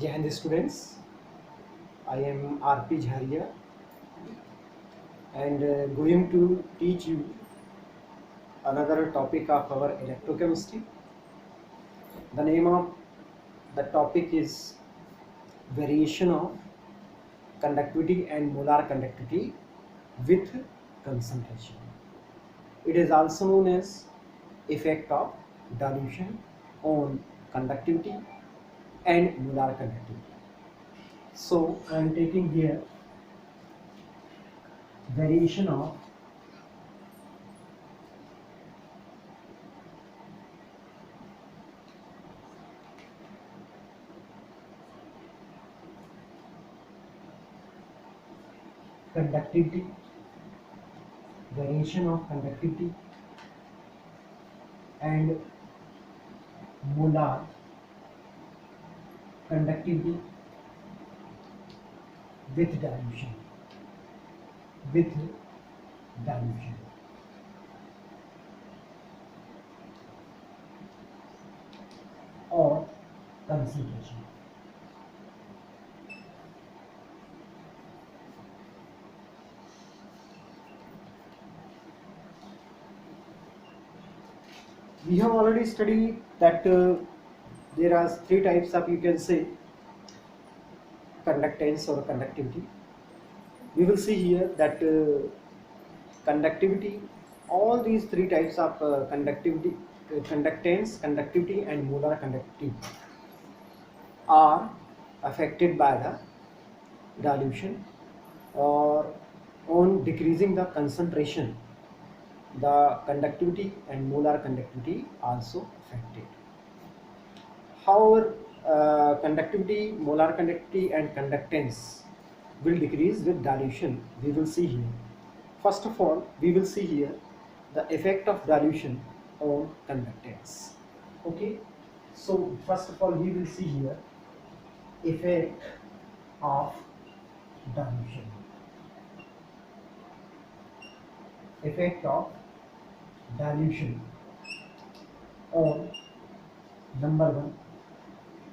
Jai Hind students, I am RP Jharia and going to teach you another topic of our electrochemistry. The name of the topic is variation of conductivity and molar conductivity with concentration. It is also known as effect of dilution on conductivity and molar conductivity. So I am taking here variation of conductivity, variation of conductivity and molar conductivity with dilution, with dilution. Or concentration. We have already studied that there are three types of, you can say, conductance or conductivity. We will see here that conductivity, all these three types of conductivity, conductance, conductivity and molar conductivity are affected by the dilution, or on decreasing the concentration, the conductivity and molar conductivity also affected. However, conductivity, molar conductivity and conductance will decrease with dilution. We will see here. First of all, we will see here the effect of dilution on conductance. Okay, so first of all we will see here effect of dilution. Effect of dilution on number one,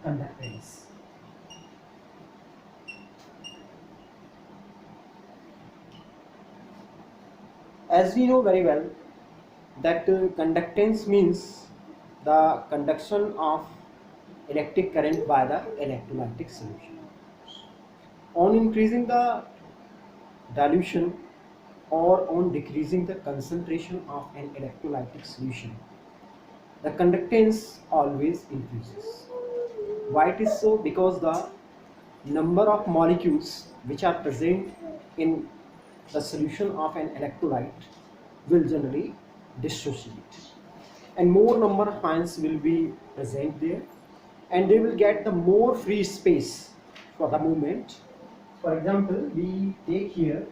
conductance. As we know very well that conductance means the conduction of electric current by the electrolytic solution. On increasing the dilution or on decreasing the concentration of an electrolytic solution, the conductance always increases. Why it is so? Because the number of molecules which are present in the solution of an electrolyte will generally dissociate, and more number of ions will be present there, and they will get the more free space for the movement. For example, we take here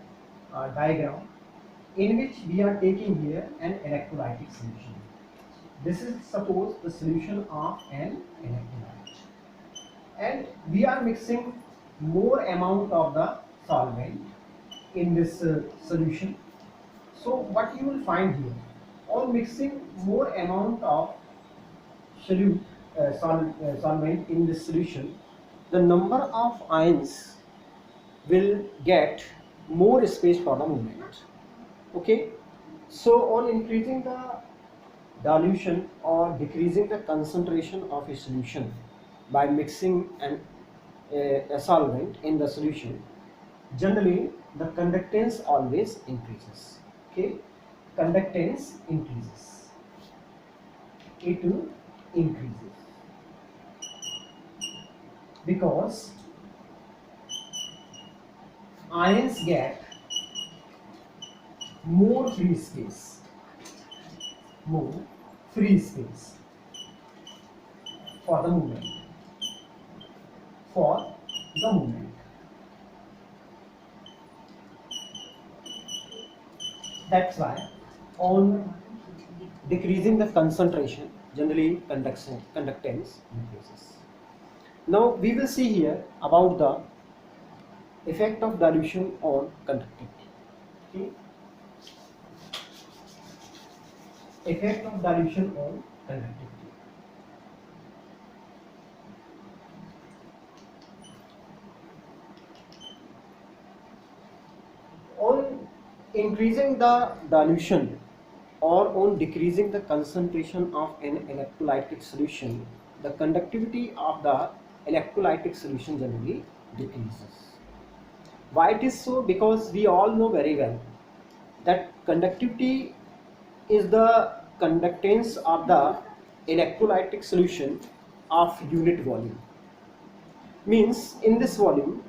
a diagram in which we are taking here an electrolytic solution. This is suppose the solution of an electrolyte, and we are mixing more amount of the solvent in this solution. So what you will find here, on mixing more amount of solvent in this solution, the number of ions will get more space for the movement. Okay, so on increasing the dilution or decreasing the concentration of a solution by mixing a solvent in the solution, generally the conductance always increases. Okay, conductance increases, it increases because ions get more free space, more free space for the movement, for the movement. That's why on decreasing the concentration, generally conductance increases. Now we will see here about the effect of dilution on conductivity. Okay. Effect of dilution on conductivity. on increasing the dilution or on decreasing the concentration of an electrolytic solution, the conductivity of the electrolytic solution generally decreases. Why it is so? Because we all know very well that conductivity is the conductance of the electrolytic solution of unit volume. Means in this volume,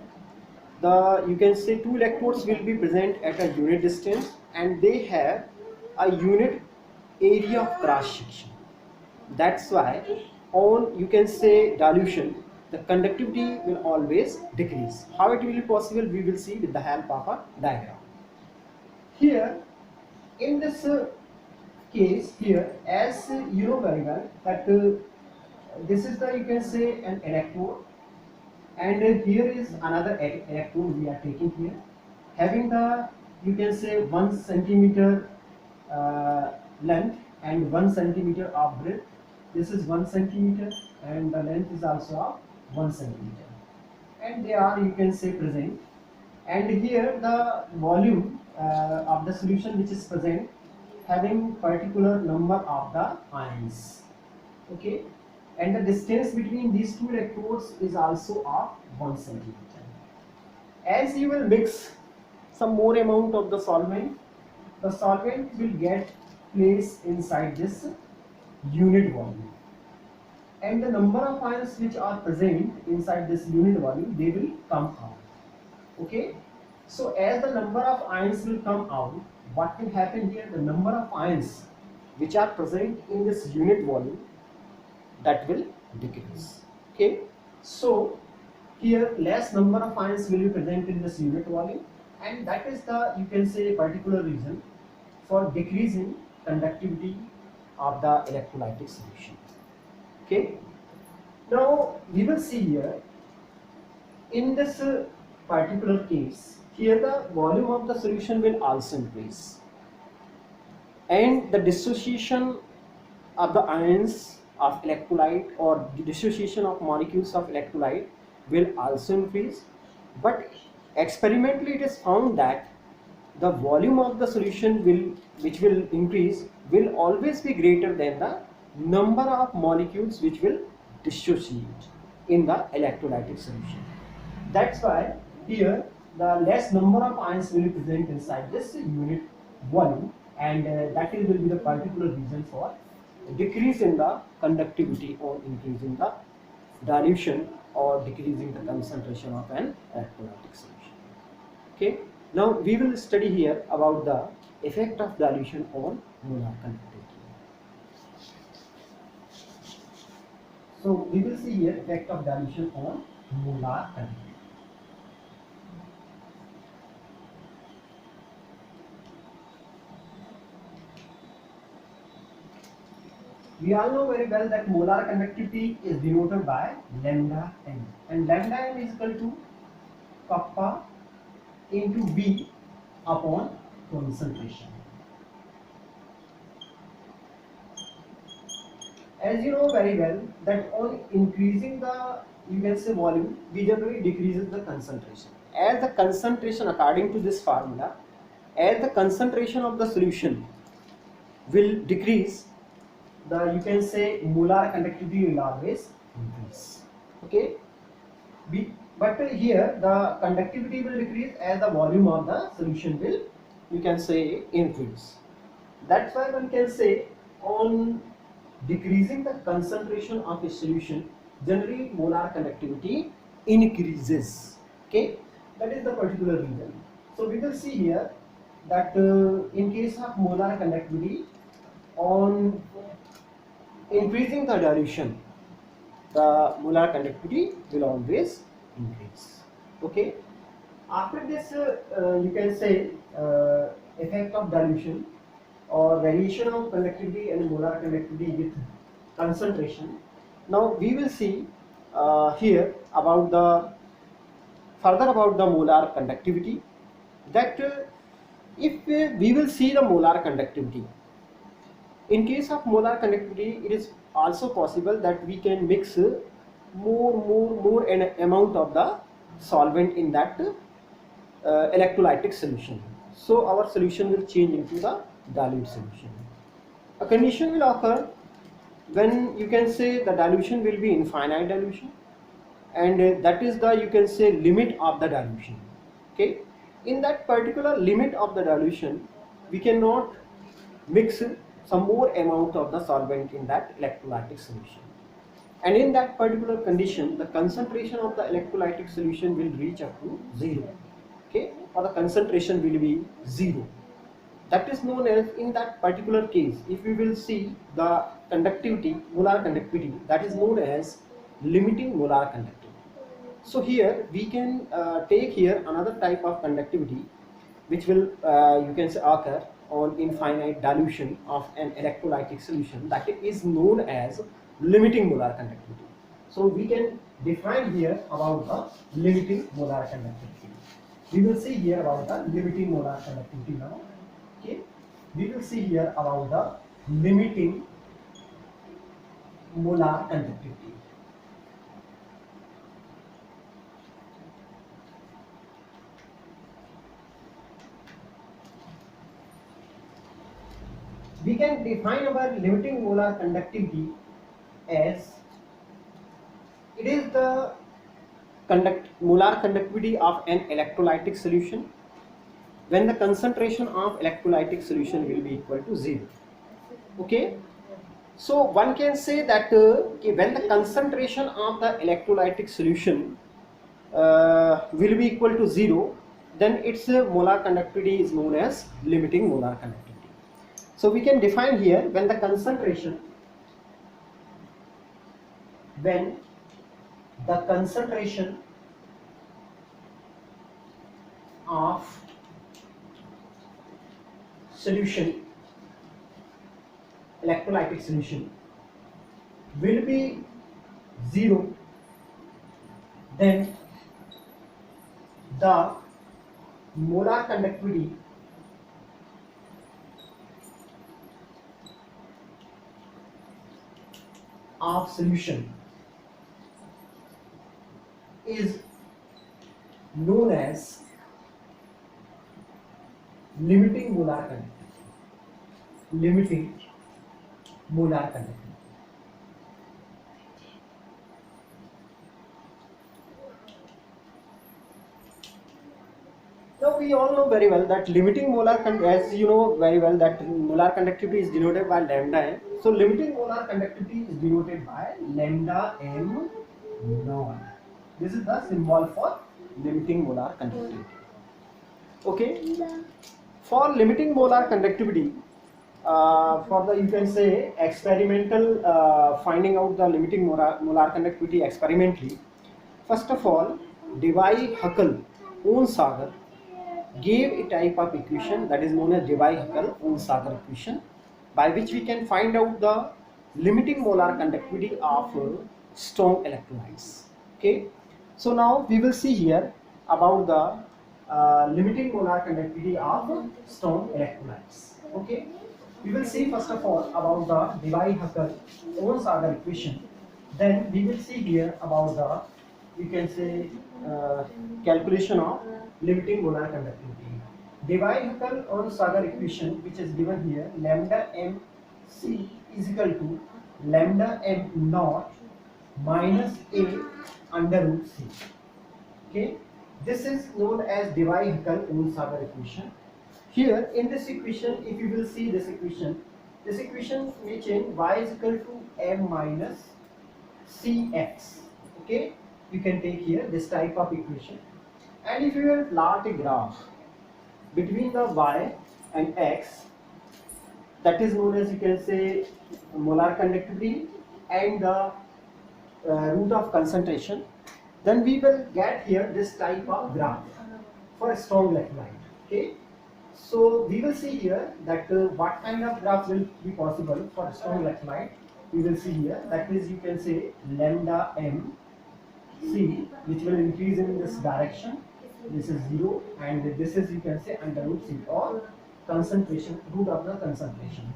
the you can say two electrodes will be present at a unit distance and they have a unit area of cross section. That's why on you can say dilution, the conductivity will always decrease. How it will be possible, we will see with the help of a diagram. Here in this case here, as you know very well that this is the you can say an electrode, and here is another electrode we are taking here, having the you can say 1 centimeter length and 1 centimeter of breadth. This is 1 centimeter and the length is also of 1 centimeter, and they are you can say present. And here the volume of the solution which is present having particular number of the ions. Okay, and the distance between these two electrodes is also of 1 centimeter. As you will mix some more amount of the solvent will get placed inside this unit volume, and the number of ions which are present inside this unit volume, they will come out. Okay, so as the number of ions will come out, what will happen here? The number of ions which are present in this unit volume, that will decrease. Okay, so here less number of ions will be present in this unit volume, and that is the you can say particular reason for decreasing conductivity of the electrolytic solution. Okay, now we will see here in this particular case, here the volume of the solution will also increase, and the dissociation of the ions of electrolyte or the dissociation of molecules of electrolyte will also increase. But experimentally it is found that the volume of the solution which will increase will always be greater than the number of molecules which will dissociate in the electrolytic solution. That's why here the less number of ions will be present inside this unit volume, and that will be the particular reason for decrease in the conductivity or increasing the dilution or decreasing the concentration of an electrolytic solution. Okay, now we will study here about the effect of dilution on molar conductivity. So we will see here effect of dilution on molar conductivity. We all know very well that molar conductivity is denoted by lambda n, and lambda n is equal to kappa into V upon concentration. As you know very well that on increasing the you can say volume, we generally decreases the concentration. As the concentration, according to this formula, as the concentration of the solution will decrease, the you can say molar conductivity will always increase. Okay, but here the conductivity will decrease as the volume of the solution will you can say increase. That's why one can say on decreasing the concentration of a solution, generally molar conductivity increases. Okay, that is the particular reason. So we will see here that in case of molar conductivity, on increasing the dilution, the molar conductivity will always increase. Okay, after this you can say effect of dilution or variation of conductivity and molar conductivity with concentration. Now we will see here about the further about the molar conductivity, that if we will see the molar conductivity, in case of molar conductivity, it is also possible that we can mix more an amount of the solvent in that electrolytic solution. so our solution will change into the dilute solution. A condition will occur when you can say the dilution will be infinite dilution, and that is the, you can say, limit of the dilution. Okay, in that particular limit of the dilution, we cannot mix some more amount of the solvent in that electrolytic solution, and in that particular condition the concentration of the electrolytic solution will reach up to 0. Okay, or the concentration will be 0. That is known as, in that particular case, if we will see the conductivity, molar conductivity, that is known as limiting molar conductivity. So here we can take here another type of conductivity which will you can say occur on infinite dilution of an electrolytic solution, that is known as limiting molar conductivity. So we can define here about the limiting molar conductivity. We will see here about the limiting molar conductivity now. Okay, we will see here about the limiting molar conductivity. We can define our limiting molar conductivity as, it is the molar conductivity of an electrolytic solution when the concentration of electrolytic solution will be equal to 0. Okay, so one can say that when the concentration of the electrolytic solution will be equal to 0, then its molar conductivity is known as limiting molar conductivity. So we can define here, when the concentration of solution, electrolytic solution, will be 0, then the molar conductivity of solution is known as limiting molar conductivity. Limiting molar conductivity. Now we all know very well that limiting molar as you know very well that molar conductivity is denoted by lambda m. So limiting molar conductivity is denoted by lambda m naught. This is the symbol for limiting molar conductivity. Okay, for limiting molar conductivity, for the, you can say, experimental finding out the limiting molar conductivity experimentally, first of all, Debye-Huckel Onsager gave a type of equation that is known as Debye-Huckel Onsager equation, by which we can find out the limiting molar conductivity of strong electrolytes. Okay, so now we will see here about the limiting molar conductivity of strong electrolytes. Okay, we will see first of all about the Debye-Huckel Onsager equation. Then we will see here about the, you can say, calculation of limiting molar conductivity. Debye-Huckel Onsager equation, which is given here, lambda m c is equal to lambda m naught minus a under root c. Okay, this is known as Debye-Huckel Onsager equation. Here in this equation, if you will see this equation may change y is equal to m minus cx. Okay, you can take here this type of equation, and if you will plot a graph between the y and x, that is known as, you can say, molar conductivity and the root of concentration, then we will get here this type of graph for a strong electrolyte. Okay, so we will see here that what kind of graph will be possible for a strong electrolyte. We will see here, that is, you can say, lambda m c, which will increase in this direction. This is 0, and this is, you can say, under root c, or concentration, root of the concentration.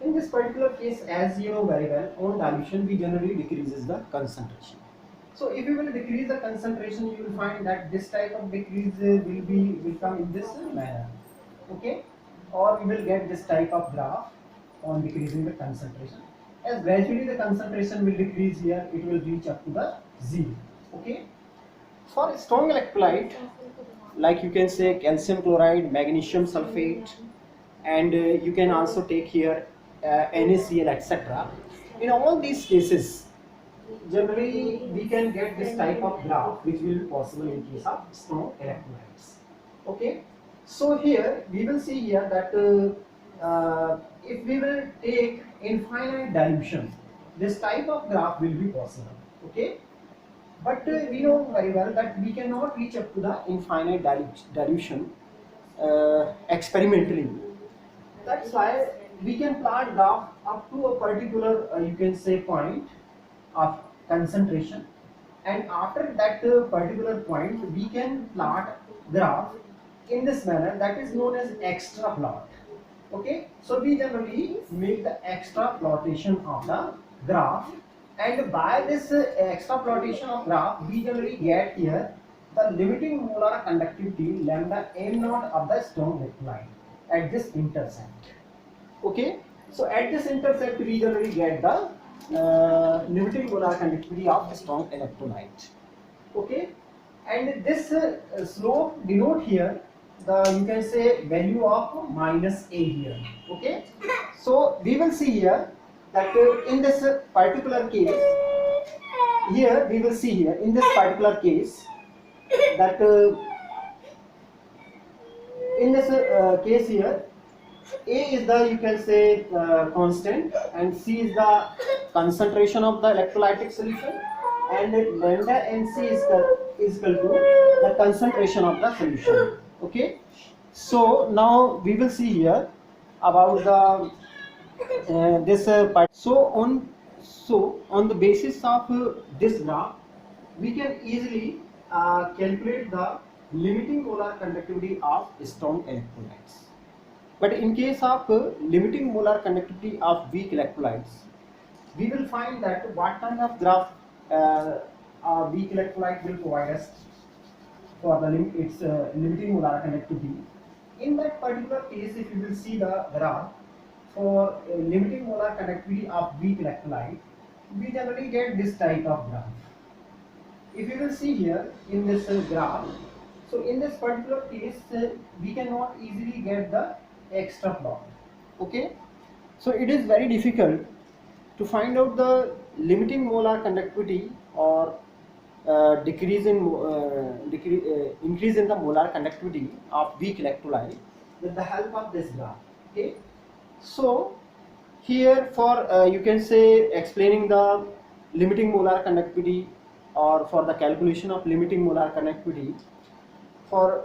In this particular case, as you know very well, on dilution we generally decreases the concentration. So if you will decrease the concentration, you will find that this type of decrease will come in this manner. Okay, or we will get this type of graph on decreasing the concentration. As gradually the concentration will decrease here, it will reach up to the zero. Okay, for strong electrolyte, like you can say calcium chloride, magnesium sulfate, and you can also take here NaCl, etc. In all these cases, generally we can get this type of graph which will be possible in case of strong electrolytes. Okay, so here we will see here that if we will take infinite dilution, this type of graph will be possible. Okay, but we know very well that we cannot reach up to the infinite dilution experimentally. That's why we can plot graph up to a particular you can say point of concentration, and after that particular point we can plot graph in this manner, that is known as extra plot. Okay, so we generally make the extra plotation of the graph, and by this extra plotation of graph we generally get here the limiting molar conductivity lambda m naught of the strong electrolyte at this intercept. Okay, so at this intercept we generally get the limiting molar conductivity of strong electrolyte. Okay, and this slope denote here the you can say value of minus a here. Okay, so we will see here that in this particular case, here we will see here in this particular case that in this case here A is the you can say constant, and C is the concentration of the electrolytic solution, and lambda NC is equal to the concentration of the solution. Okay, so now we will see here about the this part. So on the basis of this graph, we can easily calculate the limiting molar conductivity of strong electrolytes. But in case of limiting molar conductivity of weak electrolytes, we will find that what kind of graph a weak electrolyte will provide us for the its limiting molar conductivity. In that particular case, if you will see the graph for limiting molar conductivity of weak electrolyte, we generally get this type of graph. If you will see here in this graph, so in this particular case, we cannot easily get the extra plot. Okay, so it is very difficult to find out the limiting molar conductivity or increase in the molar conductivity of weak electrolyte with the help of this graph. Okay, so here for you can say explaining the limiting molar conductivity or for the calculation of limiting molar conductivity for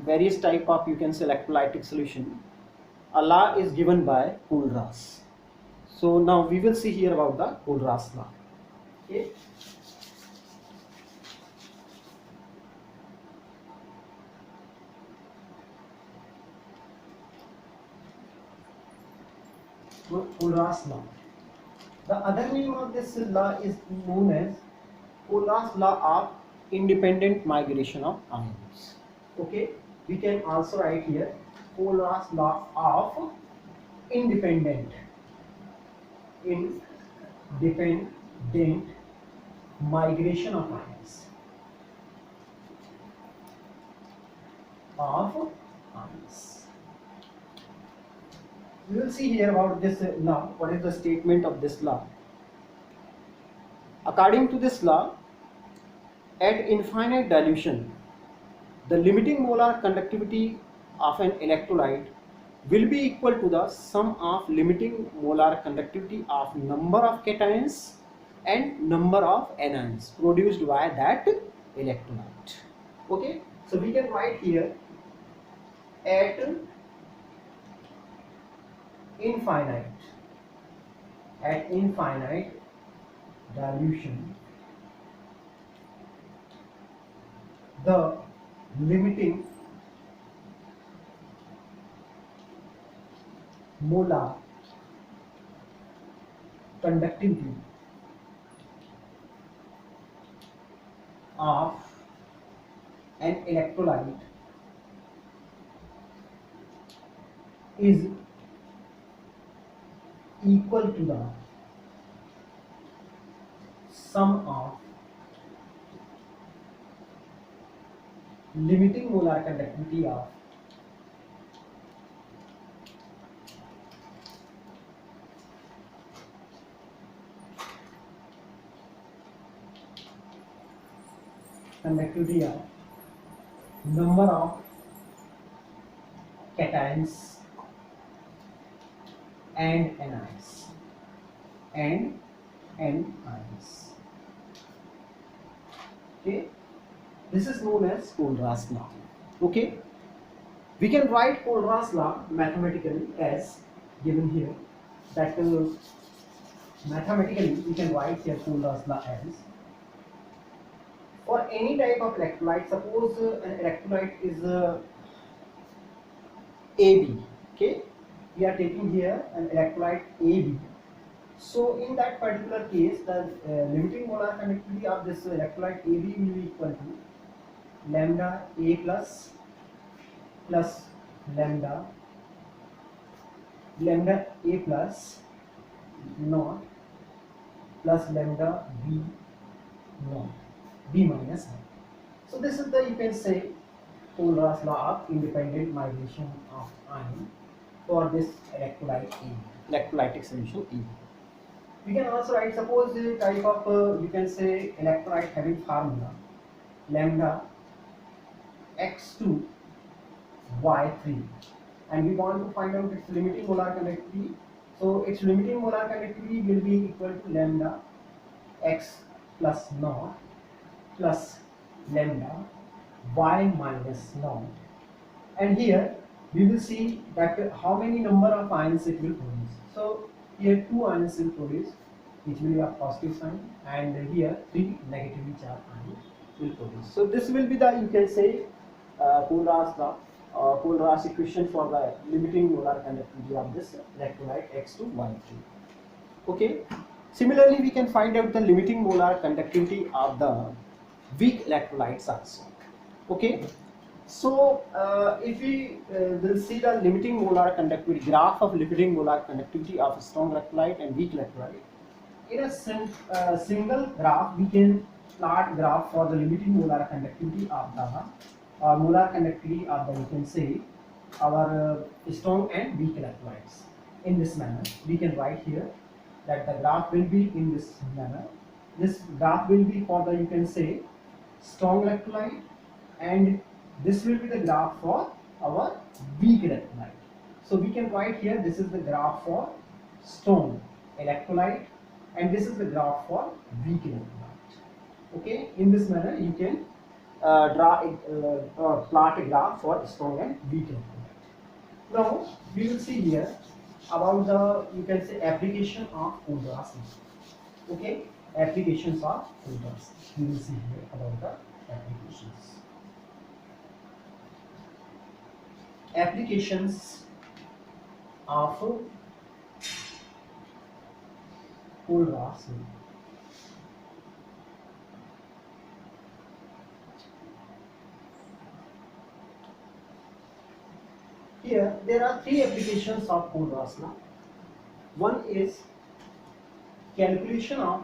various type of you can say electrolytic solution, a law is given by Kohlraasch. So now we will see here about the Kohlraasch law. Okay. Kohlraasch law. The other name of this law is known as Kohlraasch law of independent migration of ions. Okay, we can also write here Kohlraasch law of independent migration of ions. We will see here about this law. What is the statement of this law? According to this law, at infinite dilution, the limiting molar conductivity of an electrolyte will be equal to the sum of limiting molar conductivity of number of cations and number of anions produced by that electrolyte. Okay, so we can write here at infinite dilution, the limiting molar conductivity of an electrolyte is equal to the sum of limiting molar conductivity of number of cations and anions okay, this is known as Kohlraasch law. Okay, we can write Kohlraasch law mathematically as given here, that mathematically we can write here Kohlraasch law as, for any type of electrolyte, suppose an electrolyte is AB, okay, we are taking here an electrolyte AB. So in that particular case, the limiting molar conductivity of this electrolyte AB will be equal to lambda A plus lambda A plus naught plus lambda B naught B minus I. So this is the, you can say, Kohlraasch law of independent migration of ion for this electrolyte E, electrolytic solution E. We can also write, suppose the type of you can say electrolyte having formula lambda X2 Y3, and we want to find out its limiting molar conductivity. So its limiting molar conductivity will be equal to lambda X plus naught plus lambda Y minus naught, and here we will see that how many number of ions it will produce. So here 2 ions will produce, which will be a positive sign, and here 3 negatively charged ions will produce. So this will be the, you can say, Kohlraasch law, Kohlraasch equation for the limiting molar conductivity of this electrolyte X2 Y3. Okay. Similarly, we can find out the limiting molar conductivity of the weak electrolytes also. Okay. So if we will see the limiting molar conductivity graph of limiting molar conductivity of a strong electrolyte and weak electrolyte, in a single graph we can plot graph for the limiting molar conductivity of the molar conductivity of the, you can say, our strong and weak electrolytes. In this manner we can write here that the graph will be in this manner. This graph will be for the, you can say, strong electrolyte, and this will be the graph for our weak electrolyte. So we can write here, this is the graph for strong electrolyte and this is the graph for weak electrolyte. Okay, in this manner you can plot a graph for strong and weak electrolyte. Now we will see here about the, you can say, application of Kohlraasch. Okay, applications of Kohlraasch. We will see here about the applications. Applications of Kohlraasch. Here there are 3 applications of Kohlraasch law. One is calculation of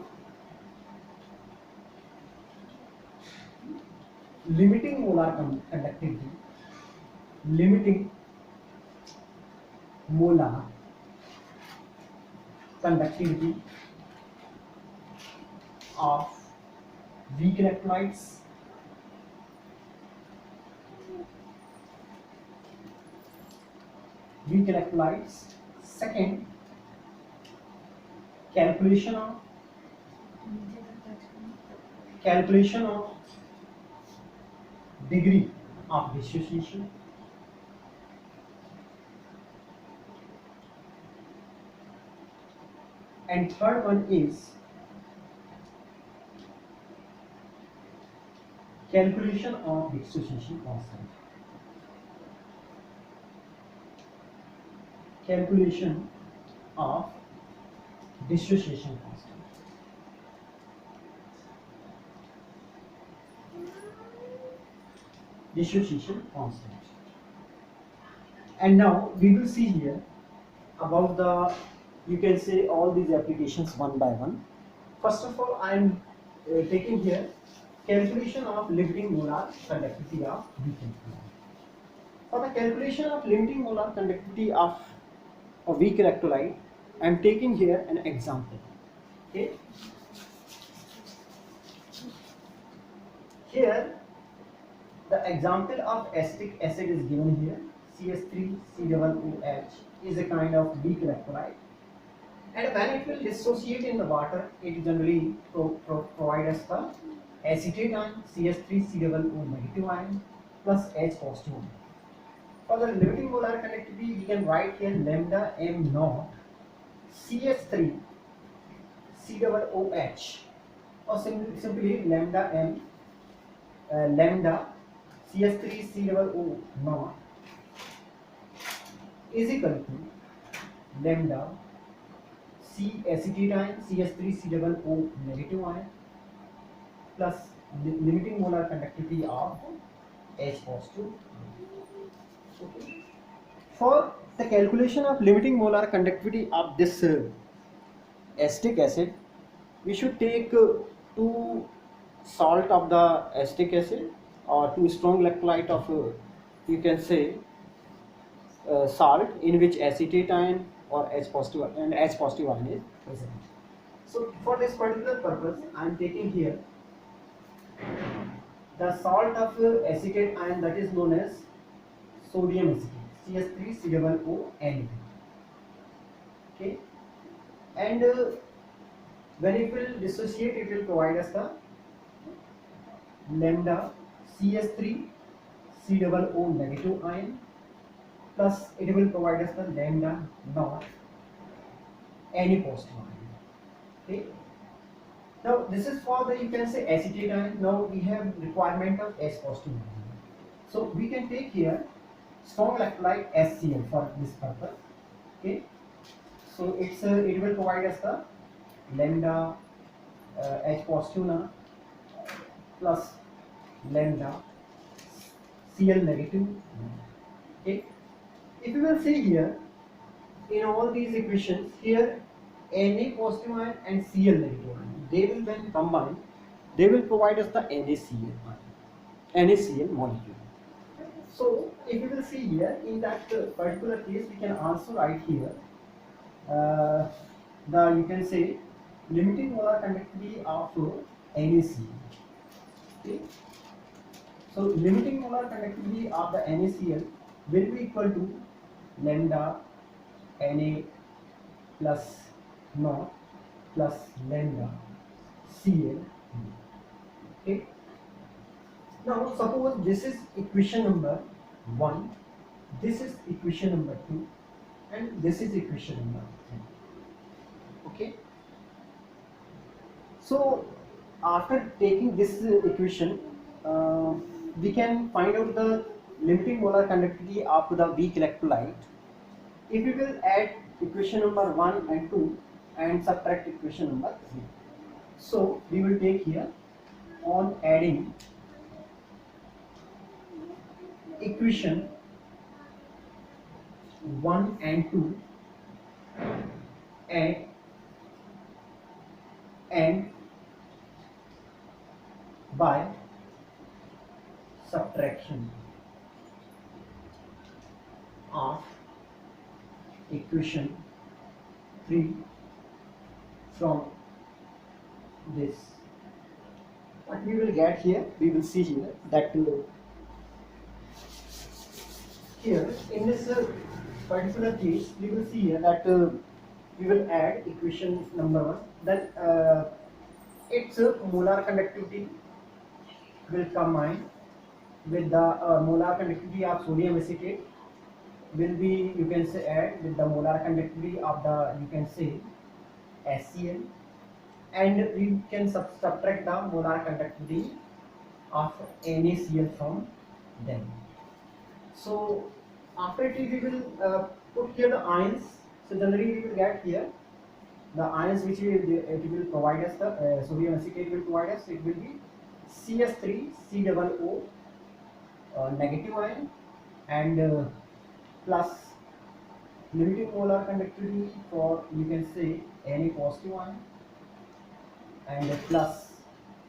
limiting molar conductivity, limiting molar conductivity of weak electrolytes, Second, calculation of degree of dissociation. And third one is calculation of dissociation constant. Calculation of dissociation constant. dissociation constant. And now we will see here about the, you can say, all these applications one by one. First of all, I am taking here calculation of limiting molar conductivity of weak electrolyte. For the calculation of limiting molar conductivity of a weak electrolyte, I am taking here an example. Okay. Here, the example of acetic acid is given here. CH3COOH is a kind of weak electrolyte, and when it will dissociate in the water, it generally provide us the acetate ion CH3COO negative ion plus H positive ion. For the limiting molar conductivity, we can write here lambda m naught CH3 COOH, or simply lambda m lambda CH3 COO naught is equal to lambda C acetate ion CH3 COO negative ion plus limiting molar conductivity of H positive. Okay. For the calculation of limiting molar conductivity of this acetic acid, we should take 2 salt of the acetic acid or 2 strong electrolyte of you can say salt, in which acetate ion or H positive and H positive ion is present. So for this particular purpose, I am taking here the salt of acetate ion, that is known as sodium acetate CH3COO. Okay, and when it will dissociate, it will provide us the lambda CH3COO negative ion plus it will provide us the lambda naught Na positive ion. Okay. Now this is for the, you can say, acetate ion. Now we have requirement of H positive ion. So we can take here strong electrolyte HCl for this purpose. Okay. So it will provide us the lambda H positive na plus lambda Cl negative. Okay. If you will see here, in all these equations, here Na positive ion and Cl negative ion, they will, when combined, they will provide us the NaCl ion, NaCl molecule. So if you will see here, in that particular case, we can also write here the, you can say, limiting molar conductivity of NaCl. Okay. So limiting molar conductivity of the NaCl will be equal to lambda Na plus naught plus lambda Cl. Okay. Now suppose this is equation number 1, this is equation number 2, and this is equation number 3. Okay. So after taking this equation, we can find out the limiting molar conductivity of the weak electrolyte if we will add equation number 1 and 2 and subtract equation number 3. So we will take here, on adding equation 1 and 2 and by subtraction of equation 3 from this, what we will get here, we will see here that here in this particular case, we will see here that we will add equation number 1, then its molar conductivity will combine with the molar conductivity of sodium acetate will be, you can say, add with the molar conductivity of the, you can say, HCl, and we can subtract the molar conductivity of NaCl from them. So after it we will put here the ions. So generally we will get here the ions which it will provide us, the sodium acetate will provide us. It will be CH3COO negative ion, and plus limiting molar conductivity for, you can say, any positive ion, and plus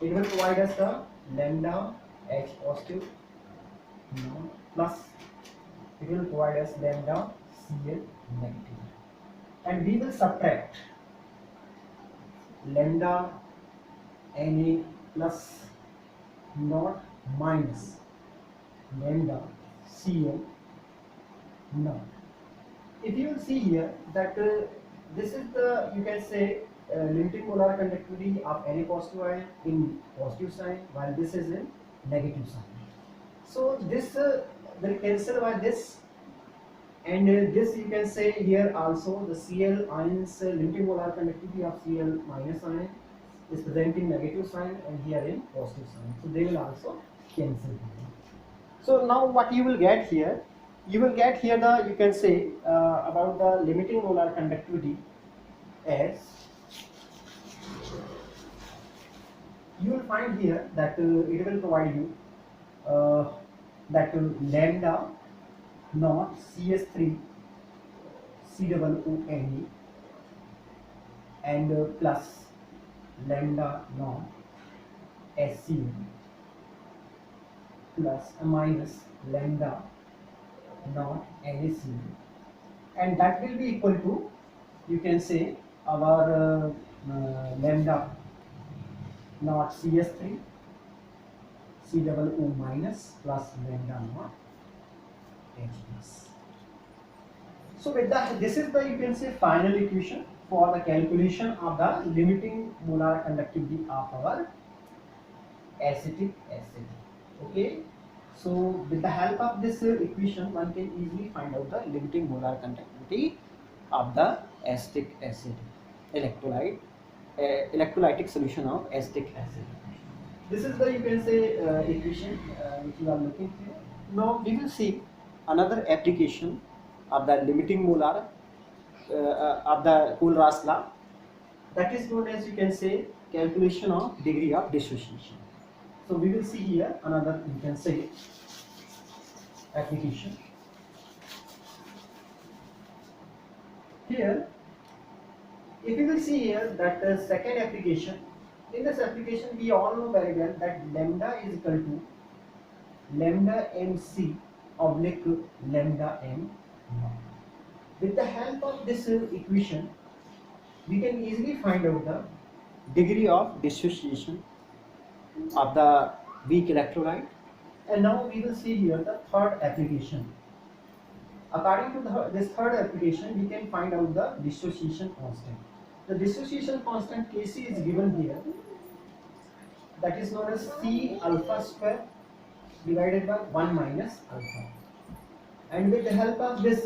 it will provide us the lambda H positive, plus it will provide us lambda Cl negative, and we will subtract lambda Na plus not minus lambda Cl not. If you will see here that this is the, you can say, limiting molar conductivity of any positive ion in positive sign, while this is in negative sign. So this will cancel by this, and this you can say here also the Cl ions, limiting molar conductivity of Cl minus ion is present in negative sign and here in positive sign. So they will also cancel here. So now what you will get here, you will get here the, you can say, about the limiting molar conductivity as, you will find here that it will provide you that lambda naught CS3 COONE and plus lambda naught SCN plus minus lambda naught NaCN, and that will be equal to, you can say, our lambda naught CS3 COO minus plus lambda naught H plus. So with that, this is the, you can say, final equation for the calculation of the limiting molar conductivity of our acetic acid. Okay, so with the help of this equation, one can easily find out the limiting molar conductivity of the acetic acid electrolyte, electrolytic solution of acetic acid. This is the, you can say, equation which you are looking here. Now we will see another application of the limiting molar of the Kohlraasch law, that is known as, you can say, calculation of degree of dissociation. So we will see here another, you can say, application. Here, if you will see here that the second application, in this application we all know very well that lambda is equal to lambda MC oblique lambda M naught. With the help of this equation, we can easily find out the degree of dissociation of the weak electrolyte. And now we will see here the third application. According to this third application, we can find out the dissociation constant. The dissociation constant Kc is given here, that is known as C alpha square divided by 1 minus alpha. And with the help of this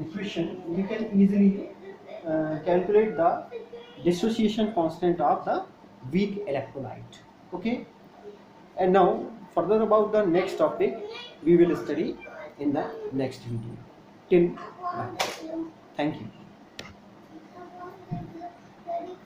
equation, we can easily calculate the dissociation constant of the weak electrolyte. Okay, and now further about the next topic we will study in the next video. Till then, thank you.